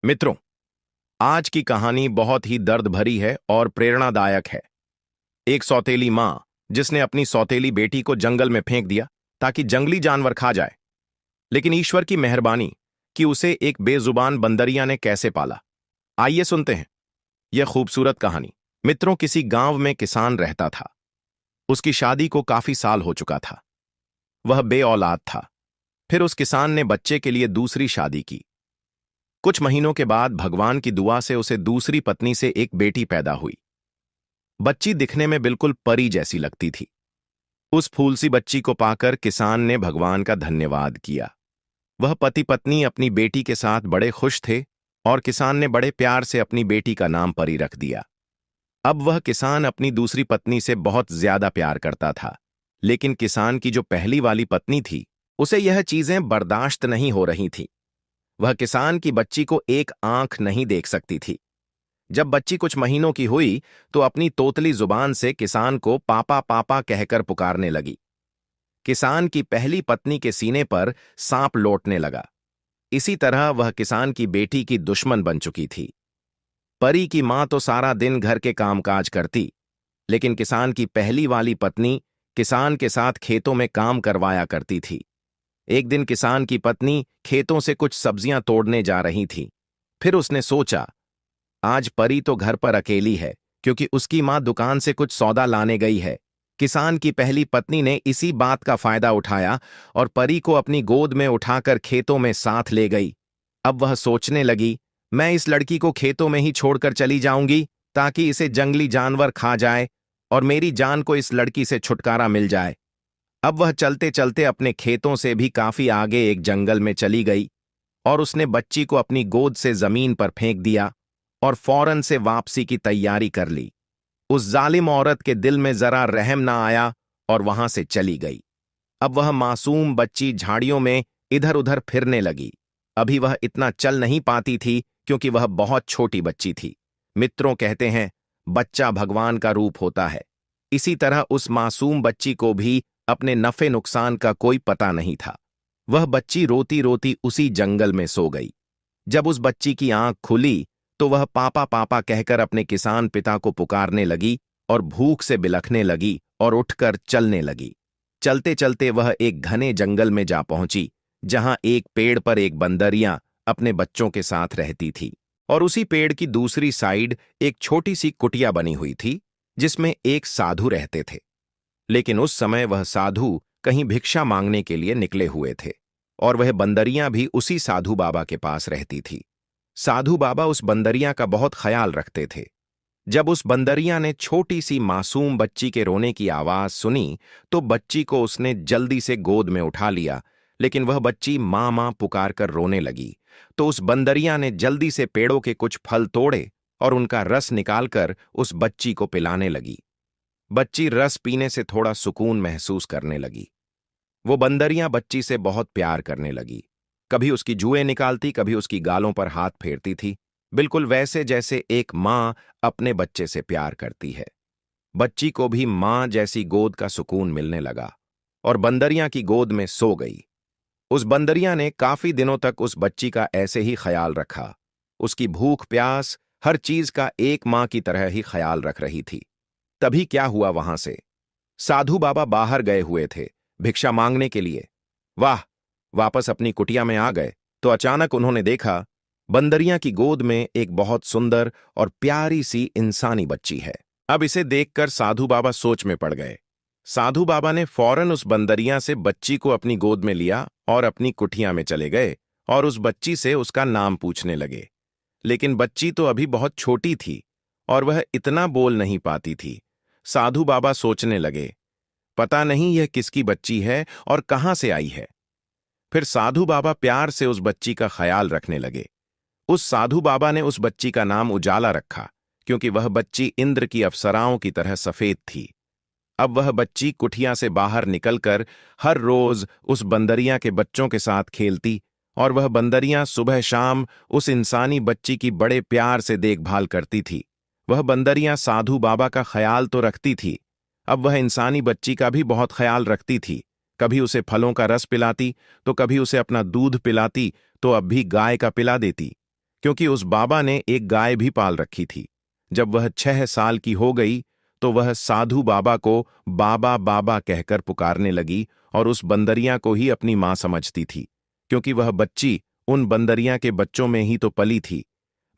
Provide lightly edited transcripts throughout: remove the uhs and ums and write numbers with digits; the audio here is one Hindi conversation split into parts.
मित्रों, आज की कहानी बहुत ही दर्द भरी है और प्रेरणादायक है। एक सौतेली मां जिसने अपनी सौतेली बेटी को जंगल में फेंक दिया ताकि जंगली जानवर खा जाए, लेकिन ईश्वर की मेहरबानी कि उसे एक बेजुबान बंदरिया ने कैसे पाला। आइए सुनते हैं यह खूबसूरत कहानी। मित्रों, किसी गांव में किसान रहता था। उसकी शादी को काफी साल हो चुका था। वह बे औलाद था। फिर उस किसान ने बच्चे के लिए दूसरी शादी की। कुछ महीनों के बाद भगवान की दुआ से उसे दूसरी पत्नी से एक बेटी पैदा हुई। बच्ची दिखने में बिल्कुल परी जैसी लगती थी। उस फूलसी बच्ची को पाकर किसान ने भगवान का धन्यवाद किया। वह पति पत्नी अपनी बेटी के साथ बड़े खुश थे और किसान ने बड़े प्यार से अपनी बेटी का नाम परी रख दिया। अब वह किसान अपनी दूसरी पत्नी से बहुत ज्यादा प्यार करता था, लेकिन किसान की जो पहली वाली पत्नी थी उसे यह चीजें बर्दाश्त नहीं हो रही थी। वह किसान की बच्ची को एक आंख नहीं देख सकती थी। जब बच्ची कुछ महीनों की हुई तो अपनी तोतली जुबान से किसान को पापा पापा कहकर पुकारने लगी। किसान की पहली पत्नी के सीने पर सांप लौटने लगा। इसी तरह वह किसान की बेटी की दुश्मन बन चुकी थी। परी की मां तो सारा दिन घर के कामकाज करती, लेकिन किसान की पहली वाली पत्नी किसान के साथ खेतों में काम करवाया करती थी। एक दिन किसान की पत्नी खेतों से कुछ सब्जियां तोड़ने जा रही थी। फिर उसने सोचा, आज परी तो घर पर अकेली है क्योंकि उसकी मां दुकान से कुछ सौदा लाने गई है। किसान की पहली पत्नी ने इसी बात का फायदा उठाया और परी को अपनी गोद में उठाकर खेतों में साथ ले गई। अब वह सोचने लगी, मैं इस लड़की को खेतों में ही छोड़कर चली जाऊंगी ताकि इसे जंगली जानवर खा जाए और मेरी जान को इस लड़की से छुटकारा मिल जाए। अब वह चलते चलते अपने खेतों से भी काफी आगे एक जंगल में चली गई और उसने बच्ची को अपनी गोद से जमीन पर फेंक दिया और फौरन से वापसी की तैयारी कर ली। उस जालिम औरत के दिल में जरा रहम ना आया और वहां से चली गई। अब वह मासूम बच्ची झाड़ियों में इधर उधर फिरने लगी। अभी वह इतना चल नहीं पाती थी क्योंकि वह बहुत छोटी बच्ची थी। मित्रों, कहते हैं बच्चा भगवान का रूप होता है। इसी तरह उस मासूम बच्ची को भी अपने नफे नुकसान का कोई पता नहीं था। वह बच्ची रोती रोती उसी जंगल में सो गई। जब उस बच्ची की आंख खुली तो वह पापा पापा कहकर अपने किसान पिता को पुकारने लगी और भूख से बिलखने लगी और उठकर चलने लगी। चलते चलते वह एक घने जंगल में जा पहुंची, जहां एक पेड़ पर एक बंदरिया अपने बच्चों के साथ रहती थी और उसी पेड़ की दूसरी साइड एक छोटी सी कुटिया बनी हुई थी जिसमें एक साधु रहते थे। लेकिन उस समय वह साधु कहीं भिक्षा मांगने के लिए निकले हुए थे और वह बंदरियां भी उसी साधु बाबा के पास रहती थी। साधु बाबा उस बंदरिया का बहुत ख्याल रखते थे। जब उस बंदरिया ने छोटी सी मासूम बच्ची के रोने की आवाज सुनी तो बच्ची को उसने जल्दी से गोद में उठा लिया, लेकिन वह बच्ची मां मां पुकार कर रोने लगी। तो उस बंदरिया ने जल्दी से पेड़ों के कुछ फल तोड़े और उनका रस निकालकर उस बच्ची को पिलाने लगी। बच्ची रस पीने से थोड़ा सुकून महसूस करने लगी। वो बंदरियां बच्ची से बहुत प्यार करने लगी। कभी उसकी जुएं निकालती, कभी उसकी गालों पर हाथ फेरती थी, बिल्कुल वैसे जैसे एक मां अपने बच्चे से प्यार करती है। बच्ची को भी मां जैसी गोद का सुकून मिलने लगा और बंदरियां की गोद में सो गई। उस बंदरिया ने काफी दिनों तक उस बच्ची का ऐसे ही ख्याल रखा। उसकी भूख प्यास हर चीज का एक मां की तरह ही ख्याल रख रही थी। तभी क्या हुआ, वहां से साधु बाबा बाहर गए हुए थे भिक्षा मांगने के लिए। वाह, वापस अपनी कुटिया में आ गए तो अचानक उन्होंने देखा बंदरिया की गोद में एक बहुत सुंदर और प्यारी सी इंसानी बच्ची है। अब इसे देखकर साधु बाबा सोच में पड़ गए। साधु बाबा ने फौरन उस बंदरिया से बच्ची को अपनी गोद में लिया और अपनी कुटिया में चले गए और उस बच्ची से उसका नाम पूछने लगे। लेकिन बच्ची तो अभी बहुत छोटी थी और वह इतना बोल नहीं पाती थी। साधु बाबा सोचने लगे, पता नहीं यह किसकी बच्ची है और कहां से आई है। फिर साधु बाबा प्यार से उस बच्ची का ख्याल रखने लगे। उस साधु बाबा ने उस बच्ची का नाम उजाला रखा क्योंकि वह बच्ची इंद्र की अप्सराओं की तरह सफेद थी। अब वह बच्ची कुटिया से बाहर निकलकर हर रोज उस बंदरिया के बच्चों के साथ खेलती और वह बंदरियां सुबह शाम उस इंसानी बच्ची की बड़े प्यार से देखभाल करती थी। वह बंदरियां साधु बाबा का ख्याल तो रखती थी, अब वह इंसानी बच्ची का भी बहुत ख्याल रखती थी। कभी उसे फलों का रस पिलाती तो कभी उसे अपना दूध पिलाती तो अब भी गाय का पिला देती। क्योंकि उस बाबा ने एक गाय भी पाल रखी थी। जब वह 6 साल की हो गई तो वह साधु बाबा को बाबा बाबा कहकर पुकारने लगी और उस बंदरिया को ही अपनी मां समझती थी, क्योंकि वह बच्ची उन बंदरिया के बच्चों में ही तो पली थी।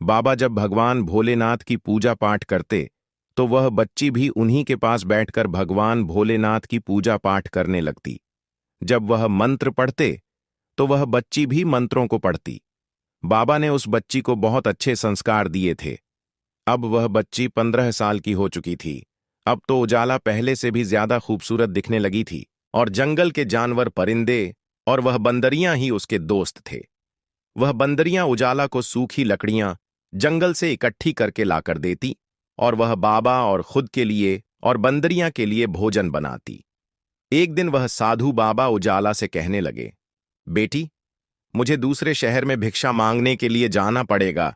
बाबा जब भगवान भोलेनाथ की पूजा पाठ करते तो वह बच्ची भी उन्हीं के पास बैठकर भगवान भोलेनाथ की पूजा पाठ करने लगती। जब वह मंत्र पढ़ते तो वह बच्ची भी मंत्रों को पढ़ती। बाबा ने उस बच्ची को बहुत अच्छे संस्कार दिए थे। अब वह बच्ची 15 साल की हो चुकी थी। अब तो उजाला पहले से भी ज्यादा खूबसूरत दिखने लगी थी और जंगल के जानवर, परिंदे और वह बंदरियां ही उसके दोस्त थे। वह बंदरियां उजाला को सूखी लकड़ियां जंगल से इकट्ठी करके लाकर देती और वह बाबा और खुद के लिए और बंदरियां के लिए भोजन बनाती। एक दिन वह साधु बाबा उजाला से कहने लगे, बेटी, मुझे दूसरे शहर में भिक्षा मांगने के लिए जाना पड़ेगा।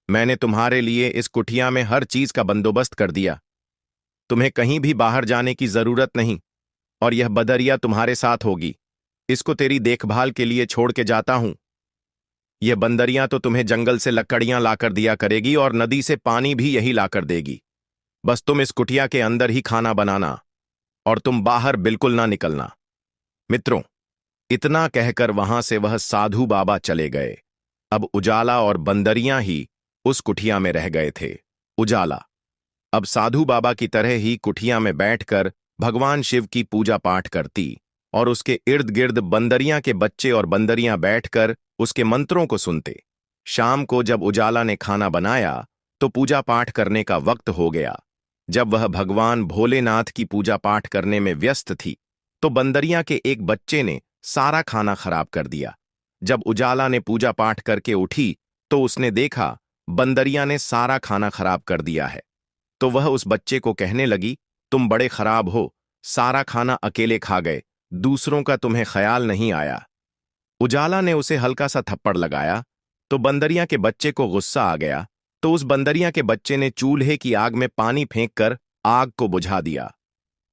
मैंने तुम्हारे लिए इस कुटिया में हर चीज का बंदोबस्त कर दिया। तुम्हें कहीं भी बाहर जाने की जरूरत नहीं और यह बदरिया तुम्हारे साथ होगी। इसको तेरी देखभाल के लिए छोड़ के जाता हूं। यह बंदरिया तो तुम्हें जंगल से लकड़ियां लाकर दिया करेगी और नदी से पानी भी यही लाकर देगी। बस तुम इस कुटिया के अंदर ही खाना बनाना और तुम बाहर बिल्कुल ना निकलना। मित्रों, इतना कहकर वहां से वह साधु बाबा चले गए। अब उजाला और बंदरियां ही उस कुटिया में रह गए थे। उजाला अब साधु बाबा की तरह ही कुटिया में बैठकर भगवान शिव की पूजा पाठ करती और उसके इर्द गिर्द बंदरियां के बच्चे और बंदरियां बैठकर उसके मंत्रों को सुनते। शाम को जब उजाला ने खाना बनाया तो पूजा पाठ करने का वक्त हो गया। जब वह भगवान भोलेनाथ की पूजा पाठ करने में व्यस्त थी तो बंदरिया के एक बच्चे ने सारा खाना खराब कर दिया। जब उजाला ने पूजा पाठ करके उठी तो उसने देखा बंदरिया ने सारा खाना खराब कर दिया है। तो वह उस बच्चे को कहने लगी, तुम बड़े खराब हो, सारा खाना अकेले खा गए, दूसरों का तुम्हें ख्याल नहीं आया। उजाला ने उसे हल्का सा थप्पड़ लगाया तो बंदरिया के बच्चे को गुस्सा आ गया। तो उस बंदरिया के बच्चे ने चूल्हे की आग में पानी फेंककर आग को बुझा दिया।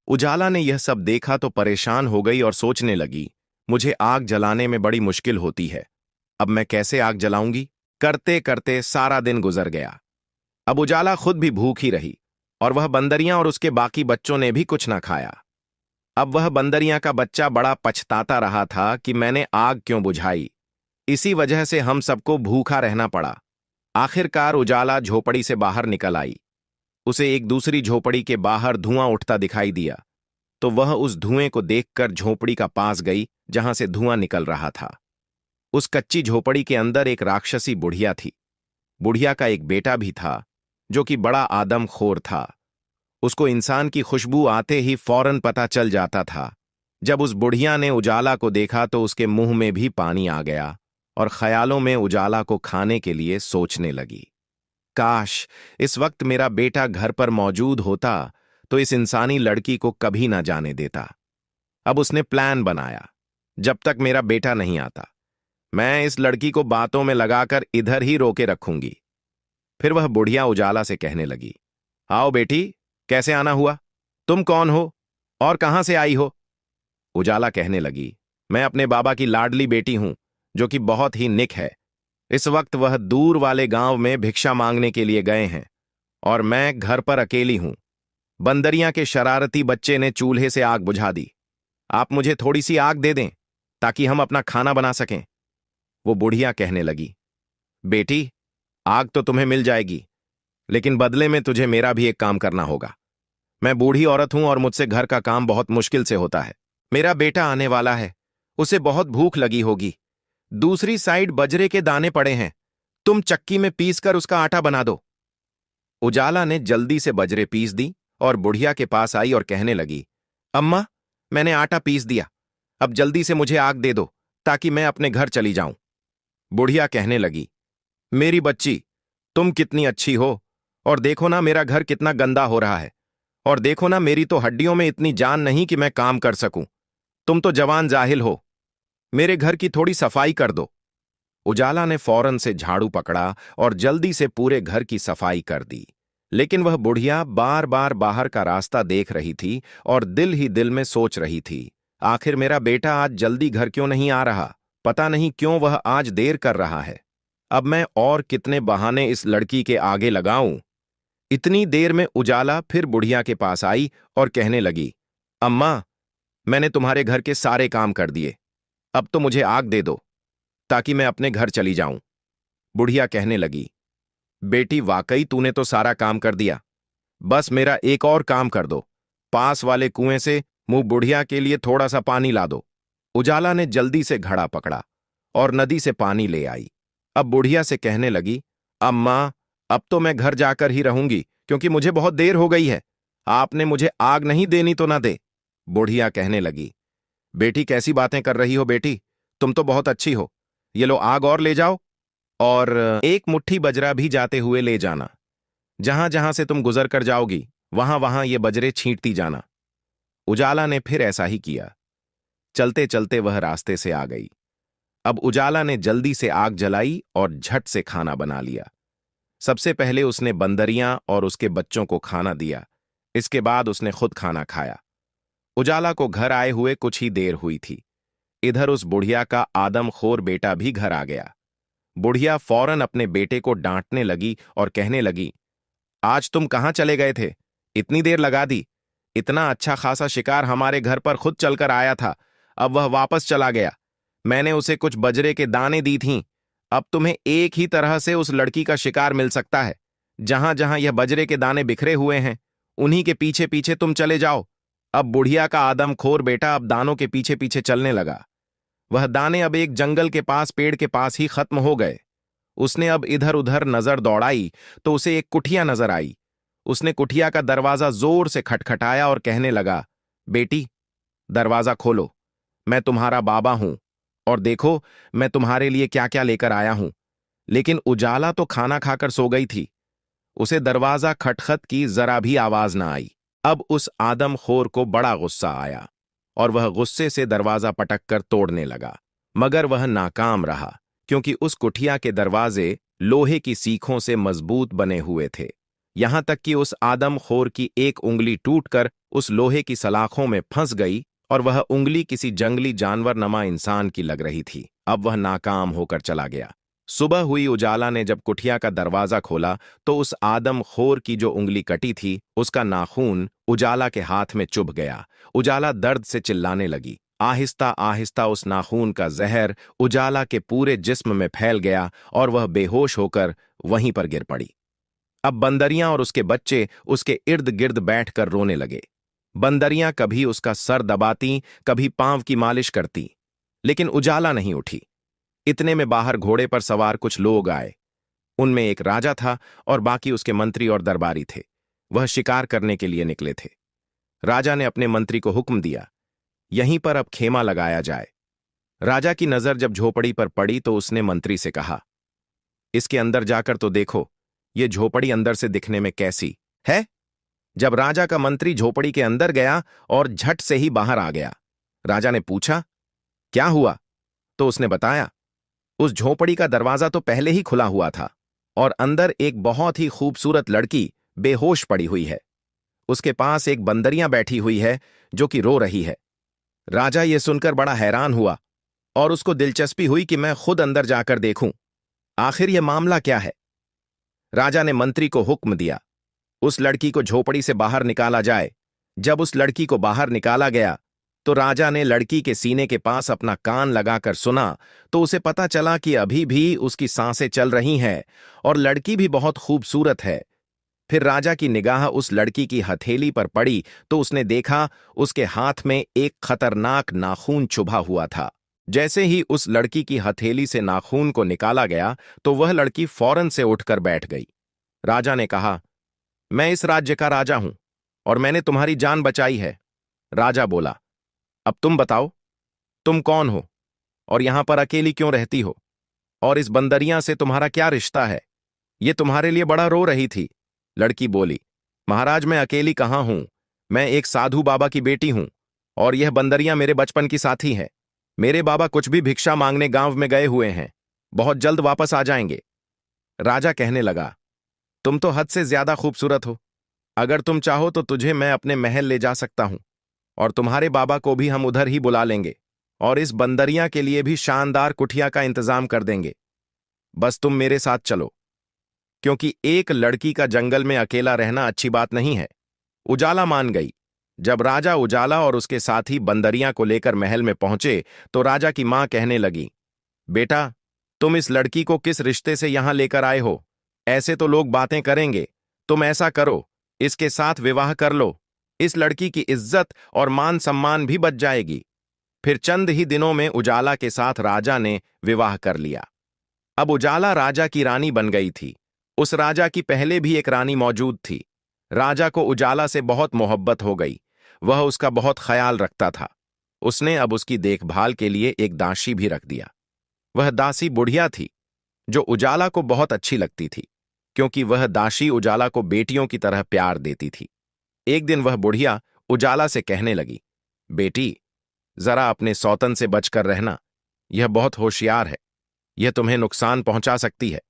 उजाला ने यह सब देखा तो परेशान हो गई और सोचने लगी, मुझे आग जलाने में बड़ी मुश्किल होती है। अब मैं कैसे आग जलाऊंगी? करते करते सारा दिन गुजर गया। अब उजाला खुद भी भूखी रही और वह बंदरियां और उसके बाकी बच्चों ने भी कुछ ना खाया। अब वह बंदरियां का बच्चा बड़ा पछताता रहा था कि मैंने आग क्यों बुझाई। इसी वजह से हम सबको भूखा रहना पड़ा। आखिरकार उजाला झोपड़ी से बाहर निकल आई। उसे एक दूसरी झोपड़ी के बाहर धुआं उठता दिखाई दिया तो वह उस धुएं को देखकर झोपड़ी का पास गई जहां से धुआं निकल रहा था। उस कच्ची झोपड़ी के अंदर एक राक्षसी बुढ़िया थी। बुढ़िया का एक बेटा भी था जो कि बड़ा आदमखोर था। उसको इंसान की खुशबू आते ही फौरन पता चल जाता था। जब उस बुढ़िया ने उजाला को देखा तो उसके मुंह में भी पानी आ गया और ख्यालों में उजाला को खाने के लिए सोचने लगी, काश इस वक्त मेरा बेटा घर पर मौजूद होता तो इस इंसानी लड़की को कभी ना जाने देता। अब उसने प्लान बनाया, जब तक मेरा बेटा नहीं आता मैं इस लड़की को बातों में लगाकर इधर ही रोके रखूंगी। फिर वह बुढ़िया उजाला से कहने लगी, आओ बेटी, कैसे आना हुआ? तुम कौन हो और कहां से आई हो? उजाला कहने लगी, मैं अपने बाबा की लाडली बेटी हूं जो कि बहुत ही निक है। इस वक्त वह दूर वाले गांव में भिक्षा मांगने के लिए गए हैं और मैं घर पर अकेली हूं। बंदरिया के शरारती बच्चे ने चूल्हे से आग बुझा दी। आप मुझे थोड़ी सी आग दे दें ताकि हम अपना खाना बना सकें। वो बुढ़िया कहने लगी, बेटी, आग तो तुम्हें मिल जाएगी, लेकिन बदले में तुझे मेरा भी एक काम करना होगा। मैं बूढ़ी औरत हूं और मुझसे घर का काम बहुत मुश्किल से होता है। मेरा बेटा आने वाला है, उसे बहुत भूख लगी होगी। दूसरी साइड बजरे के दाने पड़े हैं, तुम चक्की में पीसकर उसका आटा बना दो। उजाला ने जल्दी से बजरे पीस दी और बुढ़िया के पास आई और कहने लगी, अम्मा, मैंने आटा पीस दिया, अब जल्दी से मुझे आग दे दो ताकि मैं अपने घर चली जाऊं। बुढ़िया कहने लगी, मेरी बच्ची, तुम कितनी अच्छी हो, और देखो ना मेरा घर कितना गंदा हो रहा है, और देखो ना मेरी तो हड्डियों में इतनी जान नहीं कि मैं काम कर सकूं। तुम तो जवान जाहिल हो, मेरे घर की थोड़ी सफाई कर दो। उजाला ने फौरन से झाड़ू पकड़ा और जल्दी से पूरे घर की सफाई कर दी। लेकिन वह बुढ़िया बार बार बाहर का रास्ता देख रही थी और दिल ही दिल में सोच रही थी, आखिर मेरा बेटा आज जल्दी घर क्यों नहीं आ रहा? पता नहीं क्यों वह आज देर कर रहा है। अब मैं और कितने बहाने इस लड़की के आगे लगाऊं। इतनी देर में उजाला फिर बुढ़िया के पास आई और कहने लगी, अम्मा, मैंने तुम्हारे घर के सारे काम कर दिए, अब तो मुझे आग दे दो ताकि मैं अपने घर चली जाऊं। बुढ़िया कहने लगी, बेटी वाकई तूने तो सारा काम कर दिया, बस मेरा एक और काम कर दो, पास वाले कुएं से मुंह बुढ़िया के लिए थोड़ा सा पानी ला दो। उजाला ने जल्दी से घड़ा पकड़ा और नदी से पानी ले आई। अब बुढ़िया से कहने लगी, अम्मा, अब तो मैं घर जाकर ही रहूंगी क्योंकि मुझे बहुत देर हो गई है, आपने मुझे आग नहीं देनी तो ना दे। बुढ़िया कहने लगी, बेटी कैसी बातें कर रही हो बेटी, तुम तो बहुत अच्छी हो, ये लो आग और ले जाओ, और एक मुट्ठी बजरा भी जाते हुए ले जाना, जहां जहां से तुम गुजर कर जाओगी वहां वहां ये बजरे छींटती जाना। उजाला ने फिर ऐसा ही किया। चलते चलते वह रास्ते से आ गई। अब उजाला ने जल्दी से आग जलाई और झट से खाना बना लिया। सबसे पहले उसने बंदरियां और उसके बच्चों को खाना दिया, इसके बाद उसने खुद खाना खाया। उजाला को घर आए हुए कुछ ही देर हुई थी। इधर उस बुढ़िया का आदमखोर बेटा भी घर आ गया। बुढ़िया फौरन अपने बेटे को डांटने लगी और कहने लगी, आज तुम कहां चले गए थे, इतनी देर लगा दी, इतना अच्छा खासा शिकार हमारे घर पर खुद चलकर आया था, अब वह वापस चला गया। मैंने उसे कुछ बजरे के दाने दी थीं, अब तुम्हें एक ही तरह से उस लड़की का शिकार मिल सकता है। जहां जहां यह बजरे के दाने बिखरे हुए हैं उन्हीं के पीछे पीछे तुम चले जाओ। अब बुढ़िया का आदमखोर बेटा अब दानों के पीछे पीछे चलने लगा। वह दाने अब एक जंगल के पास पेड़ के पास ही खत्म हो गए। उसने अब इधर उधर नजर दौड़ाई तो उसे एक कुठिया नजर आई। उसने कुठिया का दरवाजा जोर से खटखटाया और कहने लगा, बेटी, दरवाजा खोलो, मैं तुम्हारा बाबा हूं और देखो मैं तुम्हारे लिए क्या क्या लेकर आया हूं। लेकिन उजाला तो खाना खाकर सो गई थी, उसे दरवाजा खटखट की जरा भी आवाज ना आई। अब उस आदमखोर को बड़ा गुस्सा आया और वह गुस्से से दरवाजा पटक कर तोड़ने लगा, मगर वह नाकाम रहा क्योंकि उस कुठिया के दरवाजे लोहे की सीखों से मजबूत बने हुए थे। यहां तक कि उस आदमखोर की एक उंगली टूटकर उस लोहे की सलाखों में फंस गई और वह उंगली किसी जंगली जानवर नमा इंसान की लग रही थी। अब वह नाकाम होकर चला गया। सुबह हुई। उजाला ने जब कुठिया का दरवाजा खोला तो उस आदमखोर की जो उंगली कटी थी उसका नाखून उजाला के हाथ में चुभ गया। उजाला दर्द से चिल्लाने लगी। आहिस्ता आहिस्ता उस नाखून का जहर उजाला के पूरे जिस्म में फैल गया और वह बेहोश होकर वहीं पर गिर पड़ी। अब बंदरियां और उसके बच्चे उसके इर्द गिर्द बैठकर रोने लगे। बंदरियां कभी उसका सर दबाती, कभी पांव की मालिश करती, लेकिन उजाला नहीं उठी। इतने में बाहर घोड़े पर सवार कुछ लोग आए। उनमें एक राजा था और बाकी उसके मंत्री और दरबारी थे। वह शिकार करने के लिए निकले थे। राजा ने अपने मंत्री को हुक्म दिया, यहीं पर अब खेमा लगाया जाए। राजा की नजर जब झोपड़ी पर पड़ी तो उसने मंत्री से कहा, इसके अंदर जाकर तो देखो, ये झोपड़ी अंदर से दिखने में कैसी है। जब राजा का मंत्री झोपड़ी के अंदर गया और झट से ही बाहर आ गया। राजा ने पूछा, क्या हुआ? तो उसने बताया, उस झोपड़ी का दरवाजा तो पहले ही खुला हुआ था और अंदर एक बहुत ही खूबसूरत लड़की बेहोश पड़ी हुई है। उसके पास एक बंदरियां बैठी हुई है जो कि रो रही है। राजा ये सुनकर बड़ा हैरान हुआ और उसको दिलचस्पी हुई कि मैं खुद अंदर जाकर देखूं, आखिर यह मामला क्या है। राजा ने मंत्री को हुक्म दिया, उस लड़की को झोपड़ी से बाहर निकाला जाए। जब उस लड़की को बाहर निकाला गया तो राजा ने लड़की के सीने के पास अपना कान लगाकर सुना तो उसे पता चला कि अभी भी उसकी सांसें चल रही हैं और लड़की भी बहुत खूबसूरत है। फिर राजा की निगाह उस लड़की की हथेली पर पड़ी तो उसने देखा उसके हाथ में एक खतरनाक नाखून चुभा हुआ था। जैसे ही उस लड़की की हथेली से नाखून को निकाला गया तो वह लड़की फौरन से उठकर बैठ गई। राजा ने कहा, मैं इस राज्य का राजा हूं और मैंने तुम्हारी जान बचाई है। राजा बोला, अब तुम बताओ, तुम कौन हो और यहां पर अकेली क्यों रहती हो, और इस बंदरियां से तुम्हारा क्या रिश्ता है? ये तुम्हारे लिए बड़ा रो रही थी। लड़की बोली, महाराज, मैं अकेली कहां हूं, मैं एक साधु बाबा की बेटी हूं और यह बंदरियां मेरे बचपन की साथी हैं। मेरे बाबा कुछ भी भिक्षा मांगने गांव में गए हुए हैं, बहुत जल्द वापस आ जाएंगे। राजा कहने लगा, तुम तो हद से ज्यादा खूबसूरत हो, अगर तुम चाहो तो तुझे मैं अपने महल ले जा सकता हूं और तुम्हारे बाबा को भी हम उधर ही बुला लेंगे और इस बंदरियां के लिए भी शानदार कुठिया का इंतजाम कर देंगे। बस तुम मेरे साथ चलो, क्योंकि एक लड़की का जंगल में अकेला रहना अच्छी बात नहीं है। उजाला मान गई। जब राजा उजाला और उसके साथी बंदरियां को लेकर महल में पहुंचे तो राजा की मां कहने लगी, बेटा, तुम इस लड़की को किस रिश्ते से यहां लेकर आए हो? ऐसे तो लोग बातें करेंगे। तुम ऐसा करो, इसके साथ विवाह कर लो। इस लड़की की इज्जत और मान सम्मान भी बच जाएगी। फिर चंद ही दिनों में उजाला के साथ राजा ने विवाह कर लिया। अब उजाला राजा की रानी बन गई थी। उस राजा की पहले भी एक रानी मौजूद थी। राजा को उजाला से बहुत मोहब्बत हो गई। वह उसका बहुत ख्याल रखता था। उसने अब उसकी देखभाल के लिए एक दासी भी रख दिया। वह दासी बुढ़िया थी, जो उजाला को बहुत अच्छी लगती थी, क्योंकि वह दासी उजाला को बेटियों की तरह प्यार देती थी। एक दिन वह बुढ़िया उजाला से कहने लगी, बेटी, जरा अपने सौतन से बचकर रहना। यह बहुत होशियार है। यह तुम्हें नुकसान पहुंचा सकती है।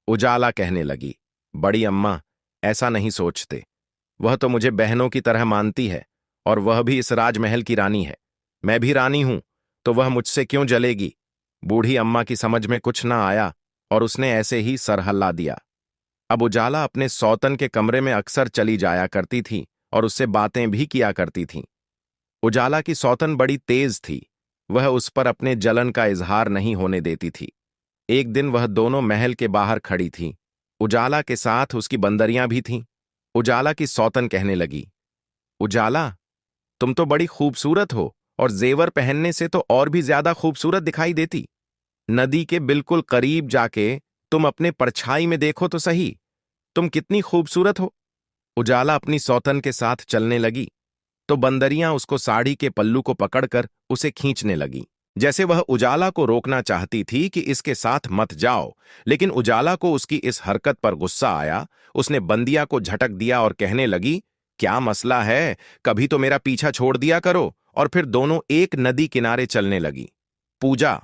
उजाला कहने लगी, बड़ी अम्मा, ऐसा नहीं सोचते। वह तो मुझे बहनों की तरह मानती है, और वह भी इस राजमहल की रानी है। मैं भी रानी हूं, तो वह मुझसे क्यों जलेगी? बूढ़ी अम्मा की समझ में कुछ ना आया और उसने ऐसे ही सर हल्ला दिया। अब उजाला अपने सौतन के कमरे में अक्सर चली जाया करती थी और उससे बातें भी किया करती थीं। उजाला की सौतन बड़ी तेज थी। वह उस पर अपने जलन का इजहार नहीं होने देती थी। एक दिन वह दोनों महल के बाहर खड़ी थीं। उजाला के साथ उसकी बंदरियां भी थीं। उजाला की सौतन कहने लगी, उजाला, तुम तो बड़ी खूबसूरत हो और जेवर पहनने से तो और भी ज्यादा खूबसूरत दिखाई देती। नदी के बिल्कुल करीब जाके तुम अपने परछाई में देखो तो सही, तुम कितनी खूबसूरत हो। उजाला अपनी सौतन के साथ चलने लगी तो बंदरियां उसको साड़ी के पल्लू को पकड़कर उसे खींचने लगी, जैसे वह उजाला को रोकना चाहती थी कि इसके साथ मत जाओ। लेकिन उजाला को उसकी इस हरकत पर गुस्सा आया। उसने बंदिया को झटक दिया और कहने लगी, क्या मसला है? कभी तो मेरा पीछा छोड़ दिया करो। और फिर दोनों एक नदी किनारे चलने लगी। पूजा,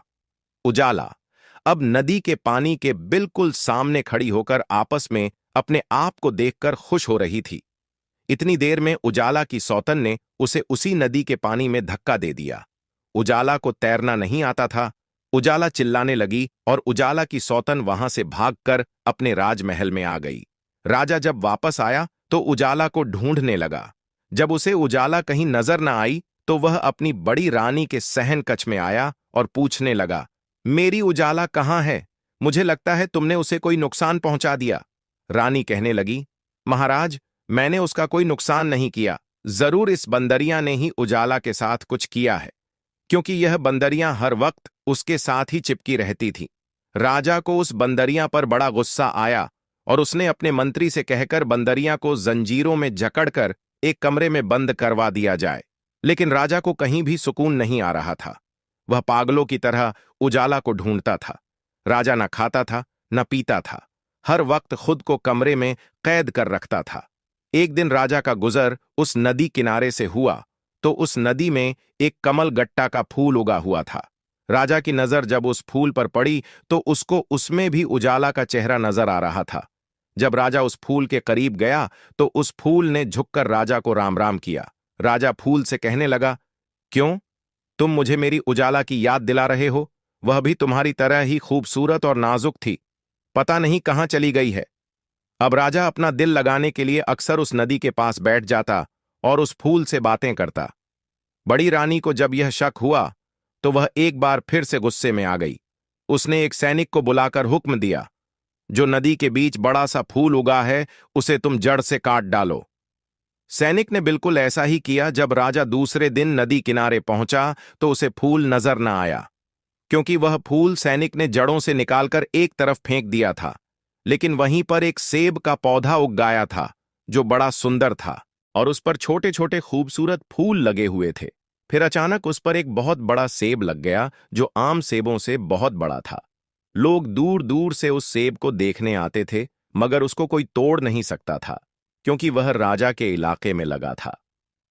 उजाला अब नदी के पानी के बिल्कुल सामने खड़ी होकर आपस में अपने आप को देखकर खुश हो रही थी। इतनी देर में उजाला की सौतन ने उसे उसी नदी के पानी में धक्का दे दिया। उजाला को तैरना नहीं आता था। उजाला चिल्लाने लगी और उजाला की सौतन वहां से भागकर अपने राजमहल में आ गई। राजा जब वापस आया तो उजाला को ढूंढने लगा। जब उसे उजाला कहीं नजर न आई तो वह अपनी बड़ी रानी के सहन कक्ष में आया और पूछने लगा, मेरी उजाला कहाँ है? मुझे लगता है तुमने उसे कोई नुकसान पहुंचा दिया। रानी कहने लगी, महाराज, मैंने उसका कोई नुकसान नहीं किया। जरूर इस बंदरिया ने ही उजाला के साथ कुछ किया है, क्योंकि यह बंदरियां हर वक्त उसके साथ ही चिपकी रहती थी। राजा को उस बंदरियां पर बड़ा गुस्सा आया और उसने अपने मंत्री से कहकर बंदरियां को जंजीरों में जकड़कर एक कमरे में बंद करवा दिया जाए। लेकिन राजा को कहीं भी सुकून नहीं आ रहा था। वह पागलों की तरह उजाला को ढूंढता था। राजा न खाता था न पीता था। हर वक्त खुद को कमरे में कैद कर रखता था। एक दिन राजा का गुजर उस नदी किनारे से हुआ तो उस नदी में एक कमल गट्टा का फूल उगा हुआ था। राजा की नजर जब उस फूल पर पड़ी तो उसको उसमें भी उजाला का चेहरा नजर आ रहा था। जब राजा उस फूल के करीब गया तो उस फूल ने झुककर राजा को राम राम किया। राजा फूल से कहने लगा, क्यों? तुम मुझे मेरी उजाला की याद दिला रहे हो? वह भी तुम्हारी तरह ही खूबसूरत और नाजुक थी। पता नहीं कहां चली गई है। अब राजा अपना दिल लगाने के लिए अक्सर उस नदी के पास बैठ जाता और उस फूल से बातें करता। बड़ी रानी को जब यह शक हुआ तो वह एक बार फिर से गुस्से में आ गई। उसने एक सैनिक को बुलाकर हुक्म दिया, जो नदी के बीच बड़ा सा फूल उगा है उसे तुम जड़ से काट डालो। सैनिक ने बिल्कुल ऐसा ही किया। जब राजा दूसरे दिन नदी किनारे पहुंचा तो उसे फूल नजर न आया, क्योंकि वह फूल सैनिक ने जड़ों से निकालकर एक तरफ फेंक दिया था। लेकिन वहीं पर एक सेब का पौधा उग गया था, जो बड़ा सुंदर था और उस पर छोटे छोटे खूबसूरत फूल लगे हुए थे। फिर अचानक उस पर एक बहुत बड़ा सेब लग गया, जो आम सेबों से बहुत बड़ा था। लोग दूर दूर से उस सेब को देखने आते थे, मगर उसको कोई तोड़ नहीं सकता था, क्योंकि वह राजा के इलाके में लगा था।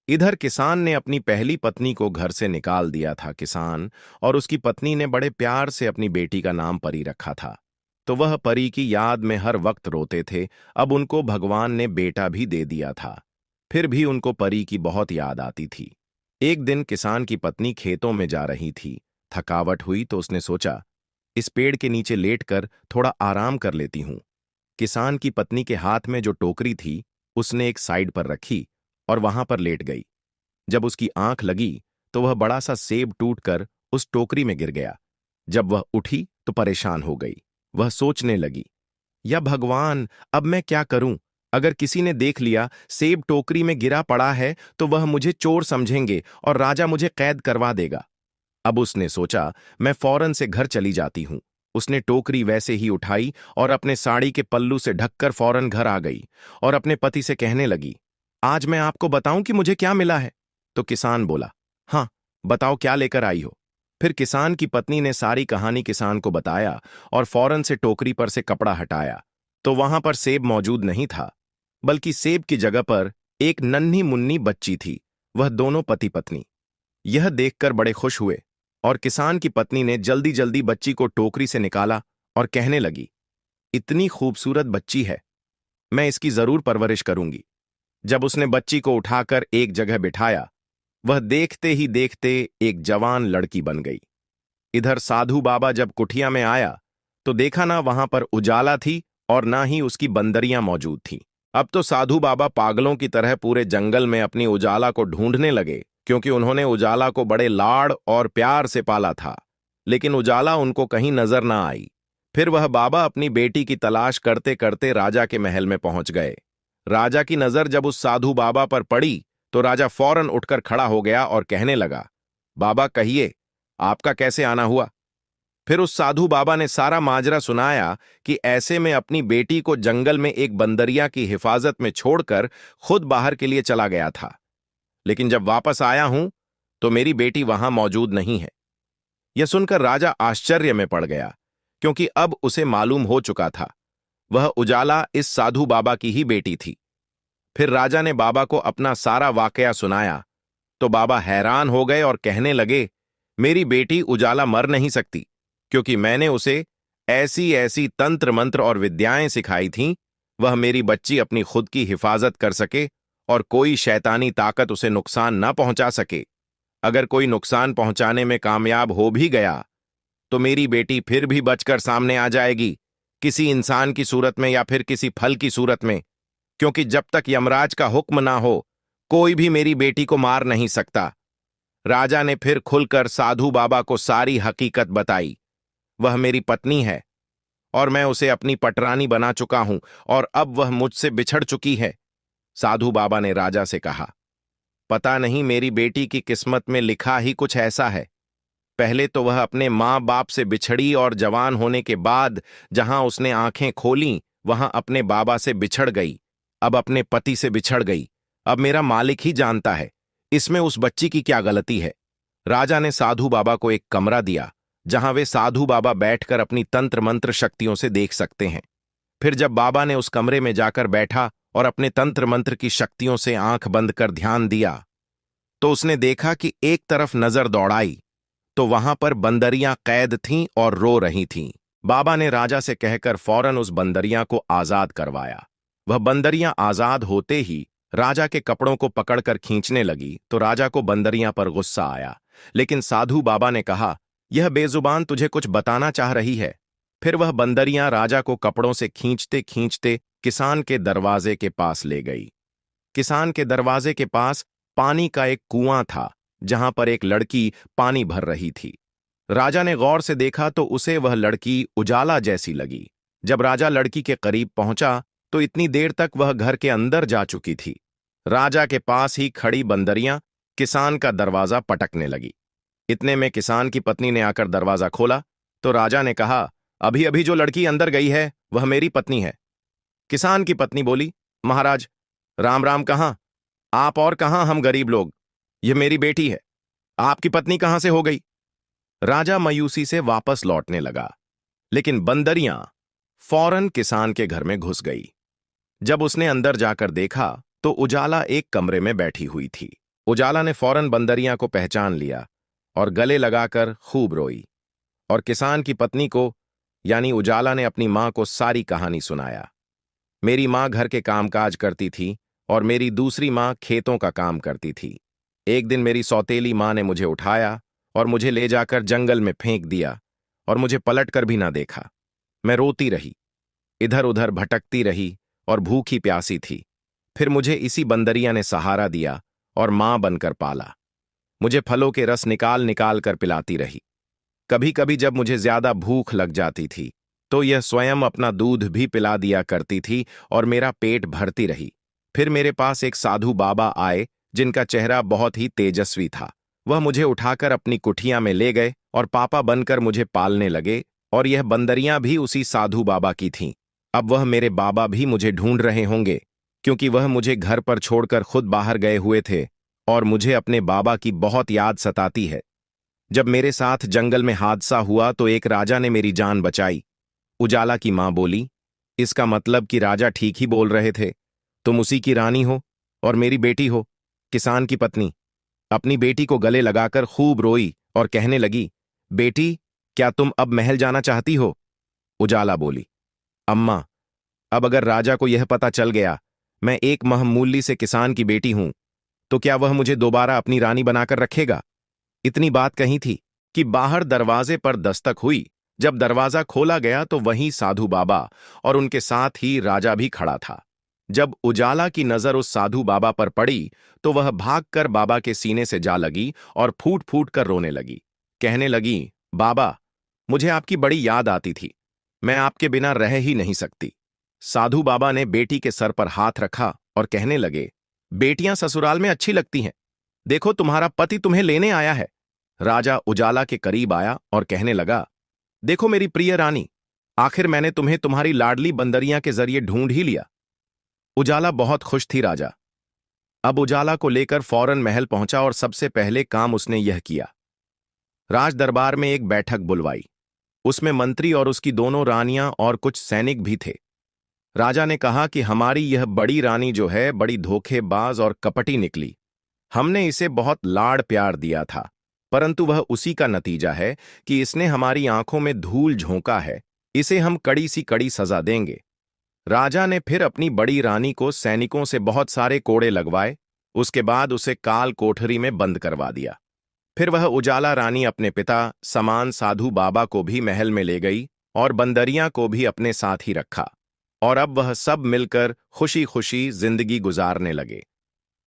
इधर किसान ने अपनी पहली पत्नी को घर से निकाल दिया था। किसान और उसकी पत्नी ने बड़े प्यार से अपनी बेटी का नाम परी रखा था, तो वह परी की याद में हर वक्त रोते थे। अब उनको भगवान ने बेटा भी दे दिया था, फिर भी उनको परी की बहुत याद आती थी। एक दिन किसान की पत्नी खेतों में जा रही थी। थकावट हुई तो उसने सोचा, इस पेड़ के नीचे लेटकर थोड़ा आराम कर लेती हूं। किसान की पत्नी के हाथ में जो टोकरी थी उसने एक साइड पर रखी और वहां पर लेट गई। जब उसकी आंख लगी तो वह बड़ा सा सेब टूटकर उस टोकरी में गिर गया। जब वह उठी तो परेशान हो गई। वह सोचने लगी, या भगवान, अब मैं क्या करूं? अगर किसी ने देख लिया सेब टोकरी में गिरा पड़ा है तो वह मुझे चोर समझेंगे और राजा मुझे कैद करवा देगा। अब उसने सोचा, मैं फौरन से घर चली जाती हूं। उसने टोकरी वैसे ही उठाई और अपने साड़ी के पल्लू से ढककर फौरन घर आ गई और अपने पति से कहने लगी, आज मैं आपको बताऊं कि मुझे क्या मिला है? तो किसान बोला, हाँ, बताओ क्या लेकर आई हो? फिर किसान की पत्नी ने सारी कहानी किसान को बताया और फौरन से टोकरी पर से कपड़ा हटाया तो वहां पर सेब मौजूद नहीं था, बल्कि सेब की जगह पर एक नन्ही मुन्नी बच्ची थी। वह दोनों पति पत्नी यह देखकर बड़े खुश हुए और किसान की पत्नी ने जल्दी जल्दी बच्ची को टोकरी से निकाला और कहने लगी, इतनी खूबसूरत बच्ची है, मैं इसकी जरूर परवरिश करूंगी। जब उसने बच्ची को उठाकर एक जगह बिठाया, वह देखते ही देखते एक जवान लड़की बन गई। इधर साधु बाबा जब कुटिया में आया तो देखा ना वहां पर उजाला थी और ना ही उसकी बंदरियां मौजूद थीं। अब तो साधु बाबा पागलों की तरह पूरे जंगल में अपनी उजाला को ढूंढने लगे, क्योंकि उन्होंने उजाला को बड़े लाड़ और प्यार से पाला था। लेकिन उजाला उनको कहीं नजर ना आई। फिर वह बाबा अपनी बेटी की तलाश करते करते राजा के महल में पहुंच गए। राजा की नजर जब उस साधु बाबा पर पड़ी तो राजा फौरन उठकर खड़ा हो गया और कहने लगा, बाबा कहिए, आपका कैसे आना हुआ? फिर उस साधु बाबा ने सारा माजरा सुनाया कि ऐसे में अपनी बेटी को जंगल में एक बंदरिया की हिफाजत में छोड़कर खुद बाहर के लिए चला गया था, लेकिन जब वापस आया हूं तो मेरी बेटी वहां मौजूद नहीं है। यह सुनकर राजा आश्चर्य में पड़ गया, क्योंकि अब उसे मालूम हो चुका था वह उजाला इस साधु बाबा की ही बेटी थी। फिर राजा ने बाबा को अपना सारा वाकया सुनाया तो बाबा हैरान हो गए और कहने लगे, मेरी बेटी उजाला मर नहीं सकती, क्योंकि मैंने उसे ऐसी ऐसी तंत्र मंत्र और विद्याएं सिखाई थीं, वह मेरी बच्ची अपनी खुद की हिफाजत कर सके और कोई शैतानी ताकत उसे नुकसान न पहुंचा सके। अगर कोई नुकसान पहुंचाने में कामयाब हो भी गया तो मेरी बेटी फिर भी बचकर सामने आ जाएगी, किसी इंसान की सूरत में या फिर किसी फल की सूरत में, क्योंकि जब तक यमराज का हुक्म ना हो कोई भी मेरी बेटी को मार नहीं सकता। राजा ने फिर खुलकर साधु बाबा को सारी हकीकत बताई। वह मेरी पत्नी है और मैं उसे अपनी पटरानी बना चुका हूं और अब वह मुझसे बिछड़ चुकी है। साधु बाबा ने राजा से कहा, पता नहीं मेरी बेटी की किस्मत में लिखा ही कुछ ऐसा है। पहले तो वह अपने मां बाप से बिछड़ी और जवान होने के बाद जहां उसने आंखें खोलीं वहां अपने बाबा से बिछड़ गई, अब अपने पति से बिछड़ गई। अब मेरा मालिक ही जानता है इसमें उस बच्ची की क्या गलती है। राजा ने साधु बाबा को एक कमरा दिया जहां वे साधु बाबा बैठकर अपनी तंत्र मंत्र शक्तियों से देख सकते हैं। फिर जब बाबा ने उस कमरे में जाकर बैठा और अपने तंत्र मंत्र की शक्तियों से आंख बंद कर ध्यान दिया तो उसने देखा कि एक तरफ नजर दौड़ाई तो वहां पर बंदरियां कैद थीं और रो रही थीं। बाबा ने राजा से कहकर फौरन उस बंदरियां को आजाद करवाया। वह बंदरियां आजाद होते ही राजा के कपड़ों को पकड़कर खींचने लगी तो राजा को बंदरियां पर गुस्सा आया, लेकिन साधु बाबा ने कहा, यह बेजुबान तुझे कुछ बताना चाह रही है। फिर वह बंदरियां राजा को कपड़ों से खींचते खींचते किसान के दरवाजे के पास ले गई। किसान के दरवाजे के पास पानी का एक कुआं था जहां पर एक लड़की पानी भर रही थी। राजा ने गौर से देखा तो उसे वह लड़की उजाला जैसी लगी। जब राजा लड़की के करीब पहुंचा तो इतनी देर तक वह घर के अंदर जा चुकी थी। राजा के पास ही खड़ी बंदरियां किसान का दरवाजा पटकने लगी। इतने में किसान की पत्नी ने आकर दरवाजा खोला तो राजा ने कहा, अभी अभी जो लड़की अंदर गई है वह मेरी पत्नी है। किसान की पत्नी बोली, महाराज राम राम, कहां आप और कहां हम गरीब लोग, यह मेरी बेटी है, आपकी पत्नी कहां से हो गई? राजा मायूसी से वापस लौटने लगा, लेकिन बंदरियां फौरन किसान के घर में घुस गई। जब उसने अंदर जाकर देखा तो उजाला एक कमरे में बैठी हुई थी। उजाला ने फौरन बंदरियां को पहचान लिया और गले लगाकर खूब रोई और किसान की पत्नी को यानी उजाला ने अपनी मां को सारी कहानी सुनाया। मेरी मां घर के कामकाज करती थी और मेरी दूसरी मां खेतों का काम करती थी। एक दिन मेरी सौतेली मां ने मुझे उठाया और मुझे ले जाकर जंगल में फेंक दिया और मुझे पलट कर भी ना देखा। मैं रोती रही, इधर उधर भटकती रही और भूखी प्यासी थी। फिर मुझे इसी बंदरिया ने सहारा दिया और मां बनकर पाला। मुझे फलों के रस निकाल निकाल कर पिलाती रही। कभी कभी जब मुझे ज्यादा भूख लग जाती थी तो यह स्वयं अपना दूध भी पिला दिया करती थी और मेरा पेट भरती रही। फिर मेरे पास एक साधु बाबा आए जिनका चेहरा बहुत ही तेजस्वी था। वह मुझे उठाकर अपनी कुठिया में ले गए और पापा बनकर मुझे पालने लगे, और यह बंदरियां भी उसी साधु बाबा की थीं। अब वह मेरे बाबा भी मुझे ढूंढ रहे होंगे, क्योंकि वह मुझे घर पर छोड़कर खुद बाहर गए हुए थे और मुझे अपने बाबा की बहुत याद सताती है। जब मेरे साथ जंगल में हादसा हुआ तो एक राजा ने मेरी जान बचाई। उजाला की मां बोली, इसका मतलब कि राजा ठीक ही बोल रहे थे। तुम उसी की रानी हो और मेरी बेटी हो, किसान की पत्नी। अपनी बेटी को गले लगाकर खूब रोई और कहने लगी, बेटी, क्या तुम अब महल जाना चाहती हो? उजाला बोली, अम्मा, अब अगर राजा को यह पता चल गया मैं एक महमूली से किसान की बेटी हूं, तो क्या वह मुझे दोबारा अपनी रानी बनाकर रखेगा? इतनी बात कही थी कि बाहर दरवाजे पर दस्तक हुई। जब दरवाजा खोला गया तो वहीं साधु बाबा और उनके साथ ही राजा भी खड़ा था। जब उजाला की नजर उस साधु बाबा पर पड़ी तो वह भागकर बाबा के सीने से जा लगी और फूट फूट कर रोने लगी। कहने लगी, बाबा, मुझे आपकी बड़ी याद आती थी, मैं आपके बिना रह ही नहीं सकती। साधु बाबा ने बेटी के सर पर हाथ रखा और कहने लगे, बेटियां ससुराल में अच्छी लगती हैं, देखो तुम्हारा पति तुम्हें लेने आया है। राजा उजाला के करीब आया और कहने लगा, देखो मेरी प्रिय रानी, आखिर मैंने तुम्हें तुम्हारी लाडली बंदरिया के जरिए ढूंढ ही लिया। उजाला बहुत खुश थी राजा। अब उजाला को लेकर फौरन महल पहुंचा और सबसे पहले काम उसने यह किया, राज दरबार में एक बैठक बुलवाई। उसमें मंत्री और उसकी दोनों रानियां और कुछ सैनिक भी थे। राजा ने कहा कि हमारी यह बड़ी रानी जो है बड़ी धोखेबाज और कपटी निकली। हमने इसे बहुत लाड़ प्यार दिया था, परंतु वह उसी का नतीजा है कि इसने हमारी आंखों में धूल झोंका है। इसे हम कड़ी सी कड़ी सजा देंगे। राजा ने फिर अपनी बड़ी रानी को सैनिकों से बहुत सारे कोड़े लगवाए। उसके बाद उसे काल कोठरी में बंद करवा दिया। फिर वह उजाला रानी अपने पिता समान साधु बाबा को भी महल में ले गई और बंदरिया को भी अपने साथ ही रखा, और अब वह सब मिलकर खुशी खुशी जिंदगी गुजारने लगे।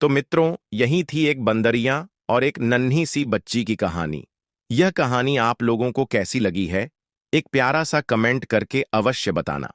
तो मित्रों, यही थी एक बंदरिया और एक नन्ही सी बच्ची की कहानी। यह कहानी आप लोगों को कैसी लगी है? एक प्यारा सा कमेंट करके अवश्य बताना।